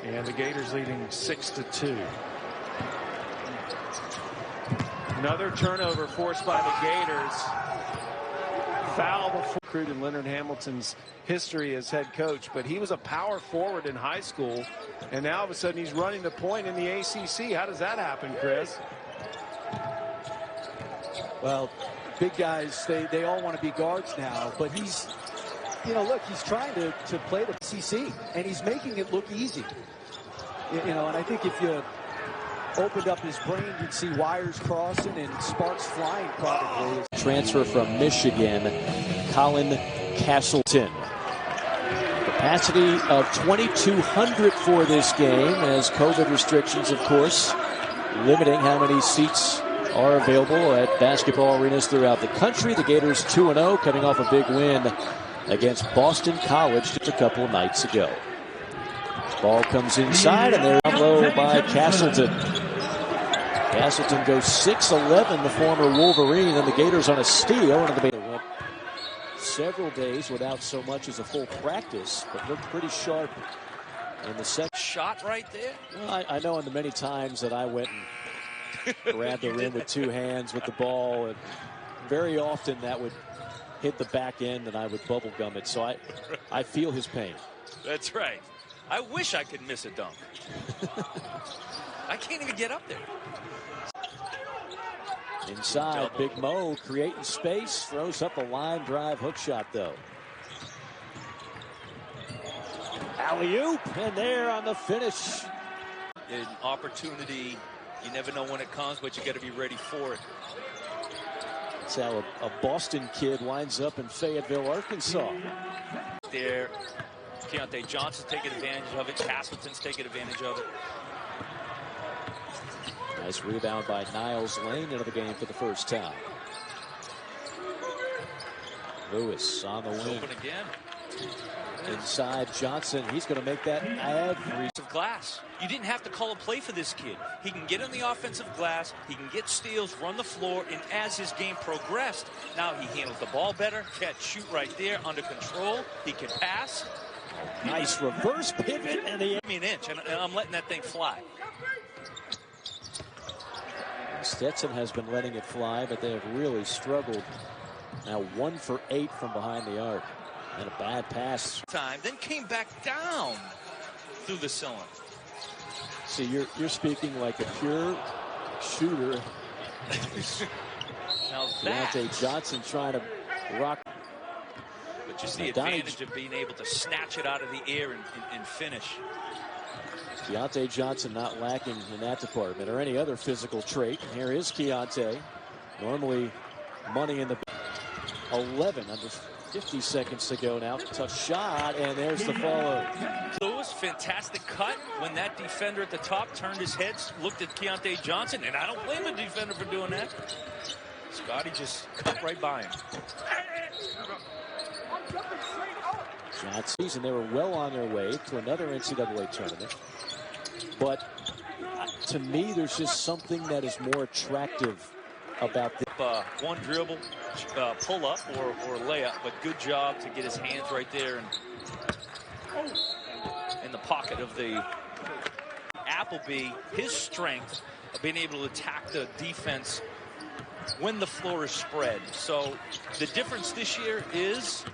And the Gators leading 6-2. Another turnover forced by the Gators. Foul before recruit in Leonard Hamilton's history as head coach, but he was a power forward in high school, and now all of a sudden he's running the point in the ACC. How does that happen, Chris? Well, big guys, they all want to be guards now, but he's, you know, look, he's trying to play the ACC, and he's making it look easy. You know, and I think if you opened up his brain, you'd see wires crossing and sparks flying probably. Transfer from Michigan, Colin Castleton. Capacity of 2,200 for this game, as COVID restrictions, of course, limiting how many seats are available at basketball arenas throughout the country. The Gators 2-0, coming off a big win against Boston College just a couple of nights ago. Ball comes inside, and they're down low by Castleton. Castleton goes 6'11", the former Wolverine, and the Gators on a steal. And they went several days without so much as a full practice, but looked pretty sharp in the second. Shot right there? Well, I know in the many times that I went and grabbed the rim with two hands with the ball, and very often that would hit the back end and I would bubble gum it. So I feel his pain. That's right. I wish I could miss a dunk. I can't even get up there. Inside, Big Mo creating space, throws up a line drive hook shot though. Alley-oop, and there on the finish. An opportunity, you never know when it comes, but you got to be ready for it. That's how a Boston kid winds up in Fayetteville, Arkansas. There, Keyontae Johnson's taking advantage of it. Castleton's taking advantage of it. Nice rebound by Niles Lane into the game for the first time. Lewis on the wing. Open again. Inside Johnson. He's going to make that every glass. You didn't have to call a play for this kid. He can get on the offensive glass. He can get steals, run the floor, and as his game progressed, now he handles the ball better. Catch, shoot right there, under control. He can pass. Nice reverse pivot, and Give me an inch, and I'm letting that thing fly. Stetson has been letting it fly, but they have really struggled. Now 1 for 8 from behind the arc. And a bad pass. Then came back down through the cylinder. See, you're speaking like a pure shooter. Now that Keyontae Johnson trying to rock. But you see the advantage of being able to snatch it out of the air and finish. Keyontae Johnson not lacking in that department or any other physical trait. Here is Keyontae. Normally money in the 11 under 50 seconds to go now. Tough shot, and there's the follow. Lewis, fantastic cut when that defender at the top turned his head, looked at Keyontae Johnson, and I don't blame the defender for doing that. Scotty just cut right by him. Johnson, and they were well on their way to another NCAA tournament. But to me, there's just something that is more attractive about this. One dribble, pull up or layup, but good job to get his hands right there and in the pocket of the Appleby. His strength of being able to attack the defense when the floor is spread. So the difference this year is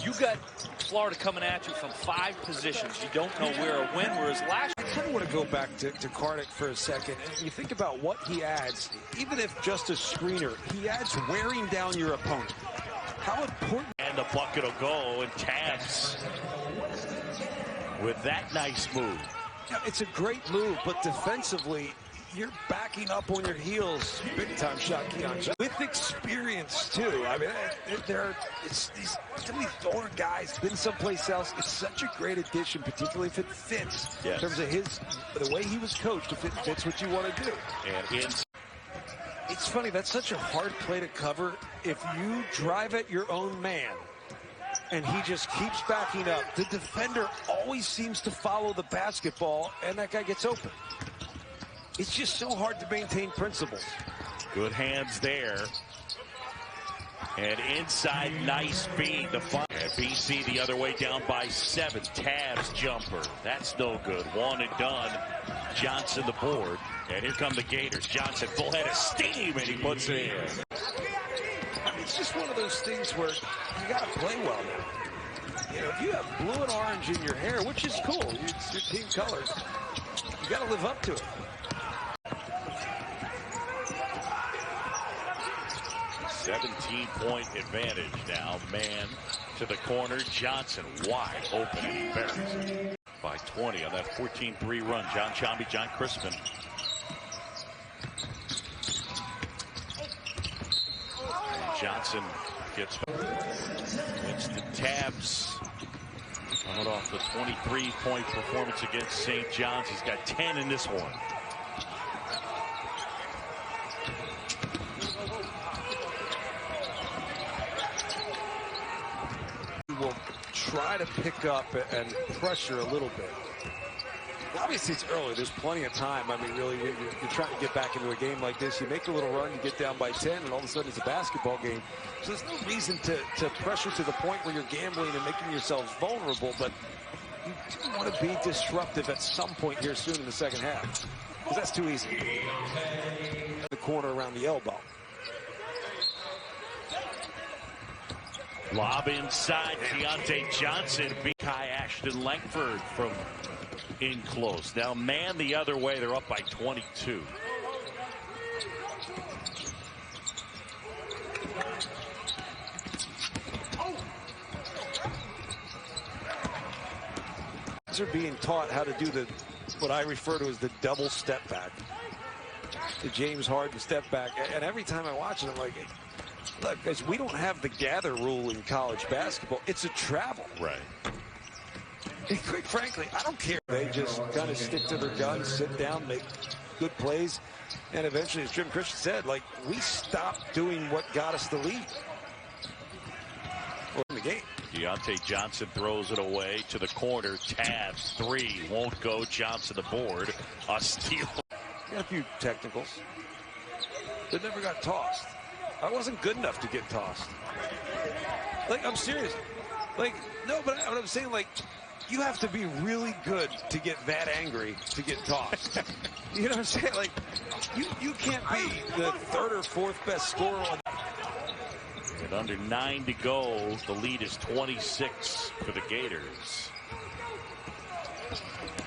you got Florida coming at you from 5 positions. You don't know where or when, whereas last I kind of want to go back to Cardick for a second. You think about what he adds, even if just a screener, he adds wearing down your opponent. How important. And the bucket will go, and Tabs with that nice move. Yeah, it's a great move, but defensively, you're backing up on your heels. Big time shot, Keyontae. With experience, too. I mean, some of these older guys, been someplace else. It's such a great addition, particularly if it fits. Yes. In terms of the way he was coached, if it fits what you want to do. And It's funny, that's such a hard play to cover. If you drive at your own man, and he just keeps backing up, the defender always seems to follow the basketball, and that guy gets open. It's just so hard to maintain principles. good hands there. And inside, nice feed. The fun. And BC the other way down by 7. Tabs jumper. That's no good. One and done. Johnson the board. And here come the Gators. Johnson full head of steam, and he puts it in. It's just one of those things where you got to play well now. You know, if you have blue and orange in your hair, which is cool, it's your team colors, you got to live up to it. 17-point advantage now. Man to the corner. Johnson wide open and embarrassed. By 20 on that 14-3 run. John Chomby, John Crispin. And Johnson gets Winston Tabs. Coming off the 23-point performance against St. John's. He's got 10 in this one. Will try to pick up and pressure a little bit. Obviously, it's early. There's plenty of time. I mean, really, you're trying to get back into a game like this. You make a little run, you get down by 10, and all of a sudden it's a basketball game. So there's no reason to pressure to the point where you're gambling and making yourselves vulnerable, but you do want to be disruptive at some point here soon in the second half, because that's too easy. The corner around the elbow. Lob inside. Keyontae Johnson beat Kai Ashton Langford from in close. Now man the other way. They're up by 22. Are being taught how to do what I refer to as the double step back. The James Harden step back. And every time I watch it, I'm like, look, guys, we don't have the gather rule in college basketball. It's a travel. Right. And quite frankly, I don't care. They just kind of stick to their guns, sit down, make good plays. And eventually, as Jim Christian said, like, we stopped doing what got us the lead. Or in the game. Keyontae Johnson throws it away to the corner. Tabs 3 won't go. Johnson the board. A steal. Got a few technicals. They never got tossed. I wasn't good enough to get tossed. Like, I'm serious. Like, no, but what I'm saying, like, you have to be really good to get that angry to get tossed. You know what I'm saying? Like, you can't be the third or fourth best scorer on. With under 9 to go, the lead is 26 for the Gators.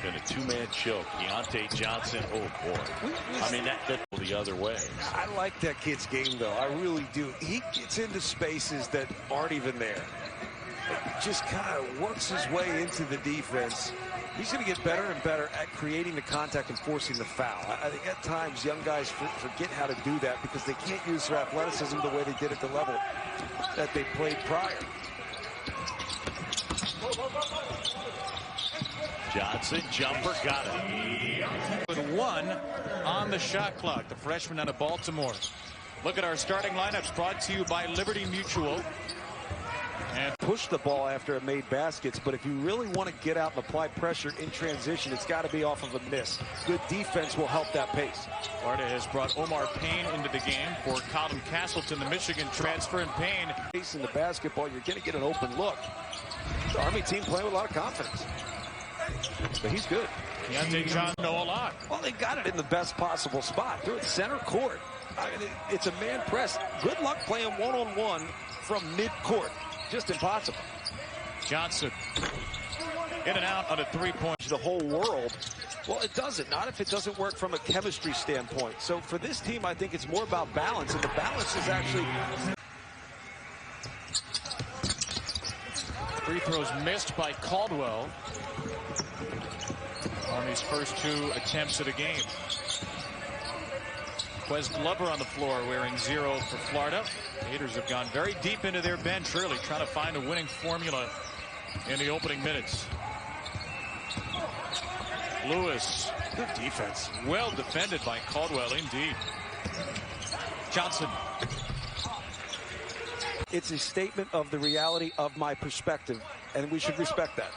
Been a two-man choke. Keyontae Johnson, oh boy. I mean, that the other way. I like that kid's game, though. I really do. He gets into spaces that aren't even there. He just kind of works his way into the defense. He's going to get better and better at creating the contact and forcing the foul. I think at times young guys forget how to do that because they can't use their athleticism the way they did at the level that they played prior. Johnson, jumper, got it. With 1 on the shot clock, the freshman out of Baltimore. Look at our starting lineups brought to you by Liberty Mutual. And push the ball after it made baskets, but if you really want to get out and apply pressure in transition, it's got to be off of a miss. Good defense will help that pace. Florida has brought Omar Payne into the game for Colin Castleton, the Michigan transfer, and Payne. In the basketball, you're going to get an open look. The Army team playing with a lot of confidence. But he's good. Keyontae Johnson know a lot. Well, they got it in the best possible spot. They're at center court. I mean, it's a man press. Good luck playing one-on-one from mid-court. Just impossible. Johnson in and out on a three-point. The whole world. Well, it doesn't. Not if it doesn't work from a chemistry standpoint. So for this team, I think it's more about balance, and the balance is actually. Free throws missed by Caldwell. Army's first 2 attempts of the game. Wes Glover on the floor wearing 0 for Florida. Gators have gone very deep into their bench, really trying to find a winning formula in the opening minutes. Lewis. Good defense. Well defended by Caldwell, indeed. Johnson. It's a statement of the reality of my perspective, and we should respect that.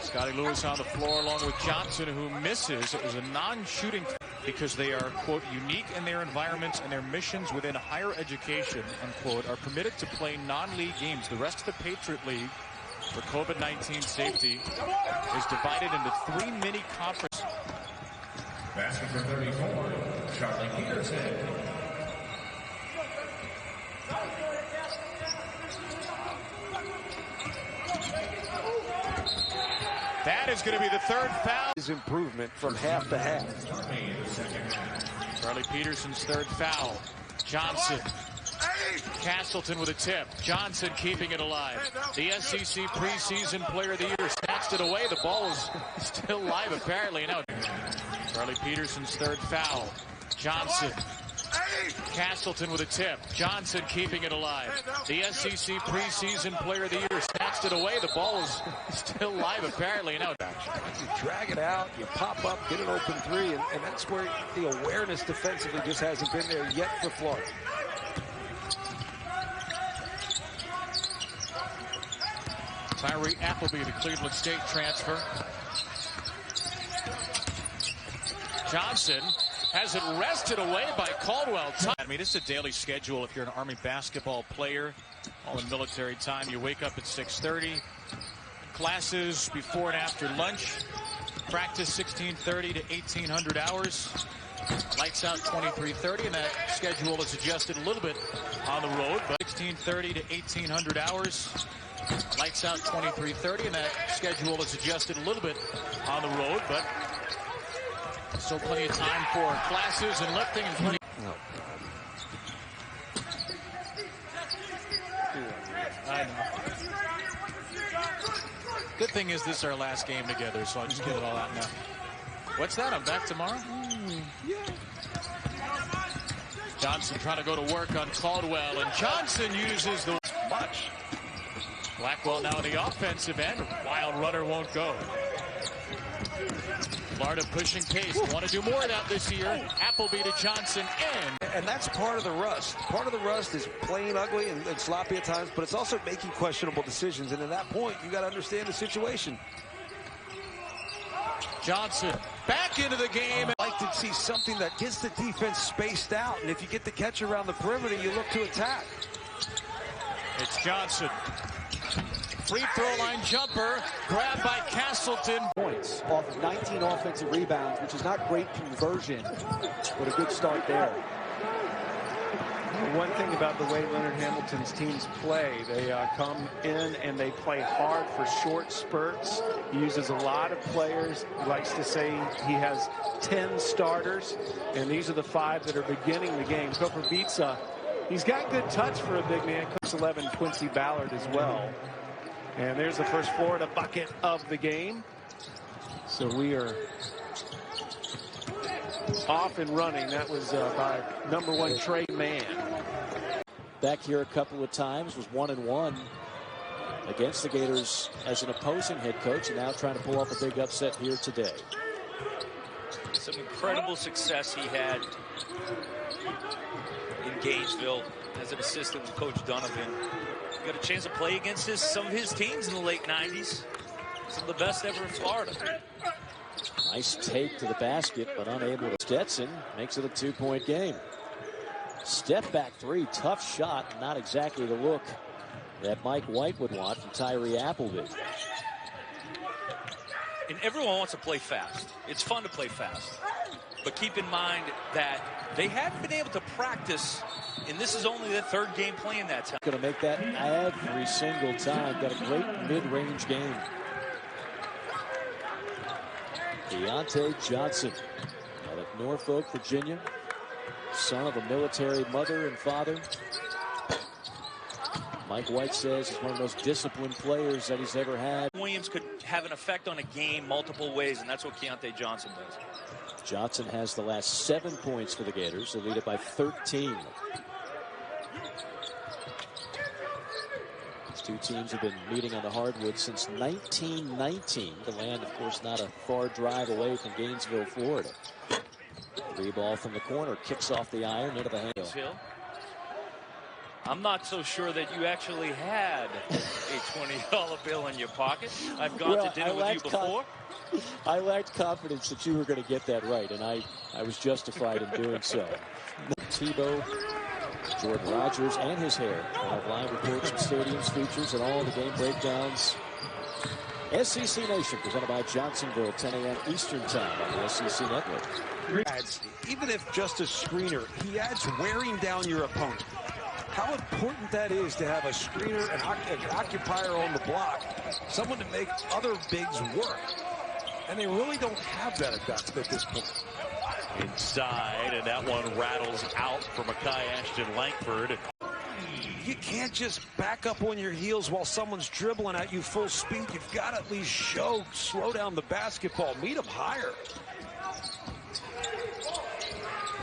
Scotty Lewis on the floor along with Johnson, who misses. It was a non-shooting. because they are, quote, unique in their environments and their missions within higher education, unquote, are permitted to play non-league games. The rest of the Patriot League, for COVID-19 safety, is divided into 3 mini conferences. Basket for 34, Charlie Peterson. That is going to be the 3rd foul. His improvement from half to half. Charlie Peterson's 3rd foul. Johnson. Castleton with a tip. Johnson keeping it alive. The SEC preseason player of the year snatched it away. The ball is still live apparently. Now Charlie Peterson's 3rd foul. Johnson. Castleton with a tip. Johnson keeping it alive. The SEC preseason player of the year snatched it away. The ball is still live apparently. Now You drag it out, you pop up, get an open 3, and that's where the awareness defensively just hasn't been there yet for Florida. Tyree Appleby, the Cleveland State transfer. Johnson has it wrested away by Caldwell. I mean, this is a daily schedule if you're an Army basketball player. All in military time. You wake up at 6:30. Classes before and after lunch. Practice 1630 to 1800 hours. Lights out 23:30, and that schedule is adjusted a little bit on the road. But 1630 to 1800 hours. Lights out 23:30, and that schedule is adjusted a little bit on the road, but still plenty of time for classes and lifting and plenty. I know. Good thing is this is our last game together, so I'll just get it all out now. What's that? I'm back tomorrow? Yeah. Johnson trying to go to work on Caldwell, and Johnson uses the much. Blackwell now on the offensive end. Wild runner won't go. Florida pushing pace. Want to do more of that this year. Appleby to Johnson and that's part of the rust. Part of the rust is playing ugly and sloppy at times, but it's also making questionable decisions. And at that point, you got to understand the situation. Johnson back into the game. I'd like to see something that gets the defense spaced out. And if you get the catch around the perimeter, you look to attack. It's Johnson. Free throw line jumper grabbed by Castleton. Points off of 19 offensive rebounds, which is not great conversion, but a good start there. One thing about the way Leonard Hamilton's teams play, they come in and they play hard for short spurts. He uses a lot of players. He likes to say he has 10 starters, and these are the 5 that are beginning the game. Koprivica, he's got good touch for a big man. Coach 11, Quincy Ballard as well. And there's the first Florida bucket of the game. So we are off and running. That was by #1 Trey Mann. Back here a couple of times, was 1-1 against the Gators as an opposing head coach, and now trying to pull off a big upset here today. Some incredible success he had in Gainesville as an assistant with Coach Donovan. Got a chance to play against some of his teams in the late 90s. Some of the best ever in Florida. Nice take to the basket, but unable to. Stetson makes it a 2-point game. Step back 3, tough shot, not exactly the look that Mike White would want from Tyree Appleby. And everyone wants to play fast. It's fun to play fast. But keep in mind that they haven't been able to practice, and this is only their 3rd game playing that time. Going to make that every single time. Got a great mid-range game. Keyontae Johnson out of Norfolk, Virginia. Son of a military mother and father. Mike White says he's one of the most disciplined players that he's ever had. Williams could have an effect on a game multiple ways, and that's what Keyontae Johnson does. Johnson has the last 7 points for the Gators. They lead it by 13. These two teams have been meeting on the hardwood since 1919. The land, of course, not a far drive away from Gainesville, Florida. 3 ball from the corner, kicks off the iron into the hand. Hill. I'm not so sure that you actually had a $20 bill in your pocket. I've gone to dinner with you before. I lacked confidence that you were going to get that right, and I was justified in doing so. Tebow, Jordan Rogers, and his hair. We'll have live reports from stadiums, features, and all the game breakdowns. SEC Nation, presented by Johnsonville, 10 a.m. Eastern Time on the SEC Network. Even if just a screener, he adds wearing down your opponent. How important that is to have a screener, an occupier on the block, someone to make other bigs work. And they really don't have that at this point. Inside, and that one rattles out for Mekhi Ashton-Langford. You can't just back up on your heels while someone's dribbling at you full speed. You've got to at least slow down the basketball, meet them higher.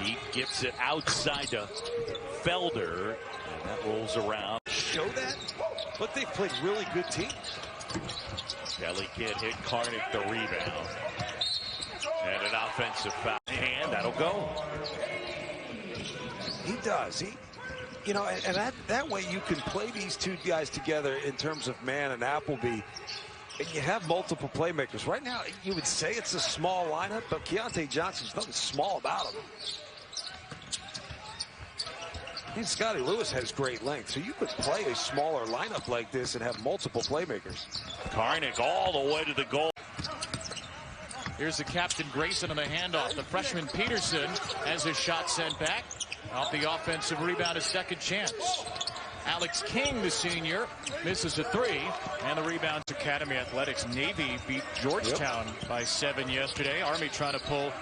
He gets it outside to Felder, and that rolls around. Show that, but they played really good teams. Kelly Kidd hit Karnick the rebound. And an offensive foul. And that'll go. He does. You know, and that way you can play these two guys together in terms of man and Appleby. And you have multiple playmakers. Right now, you would say it's a small lineup, but Keyontae Johnson's nothing small about him. And Scotty Lewis has great length, so you could play a smaller lineup like this and have multiple playmakers. Karnick all the way to the goal. Here's the captain Grayson on the handoff. The freshman Peterson has his shot sent back. Off the offensive rebound, a second chance. Alex King, the senior, misses a three. And the rebound. Academy Athletics. Navy beat Georgetown by 7 yesterday. Army trying to pull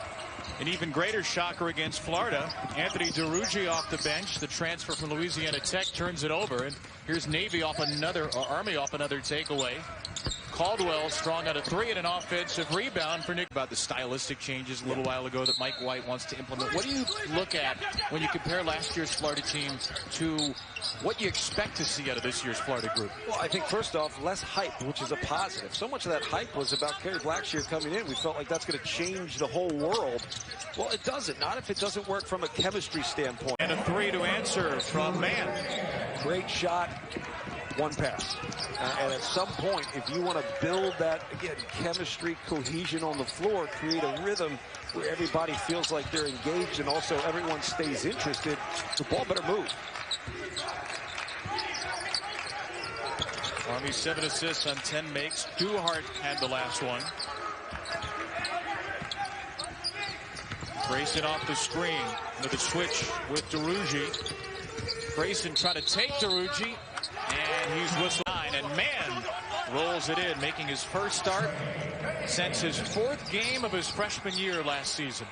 an even greater shocker against Florida. Anthony DeRuggi off the bench. The transfer from Louisiana Tech turns it over. And here's Navy off another, or Army off another takeaway. Caldwell strong out of three and an offensive rebound for Nick. About the stylistic changes a little while ago that Mike White wants to implement. What do you look at when you compare last year's Florida team to what you expect to see out of this year's Florida group? Well, I think first off, less hype, which is a positive. So much of that hype was about Kerry Blackshear coming in. We felt like that's going to change the whole world. Well, it doesn't. Not if it doesn't work from a chemistry standpoint. And a three to answer from Mann. Great shot. One pass. And at some point, if you want to build that, again, chemistry, cohesion on the floor, create a rhythm where everybody feels like they're engaged and also everyone stays interested, the ball better move. Army 7 assists on 10 makes. Duhart had the last one. Grayson off the screen with a switch with DeRuggi. Grayson trying to take DeRuggi. And he's whistled 9, and Mann rolls it in, making his first start since his fourth game of his freshman year last season.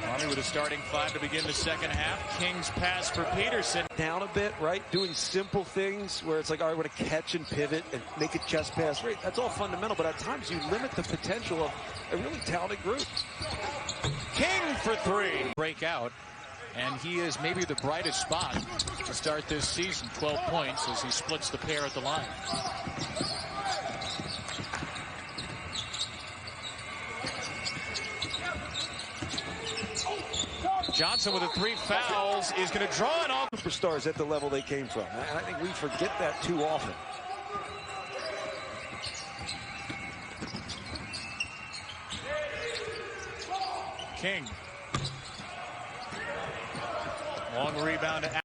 Army with a starting five to begin the second half. King's pass for Peterson. Down a bit, right? Doing simple things where it's like, all right, we're going to catch and pivot and make a chest pass. Right? That's all fundamental, but at times you limit the potential of a really talented group. King for three. Breakout, and he is maybe the brightest spot to start this season. 12 points as he splits the pair at the line. Johnson with the 3 fouls is going to draw it off. Superstars at the level they came from. And I think we forget that too often. King. Long rebound to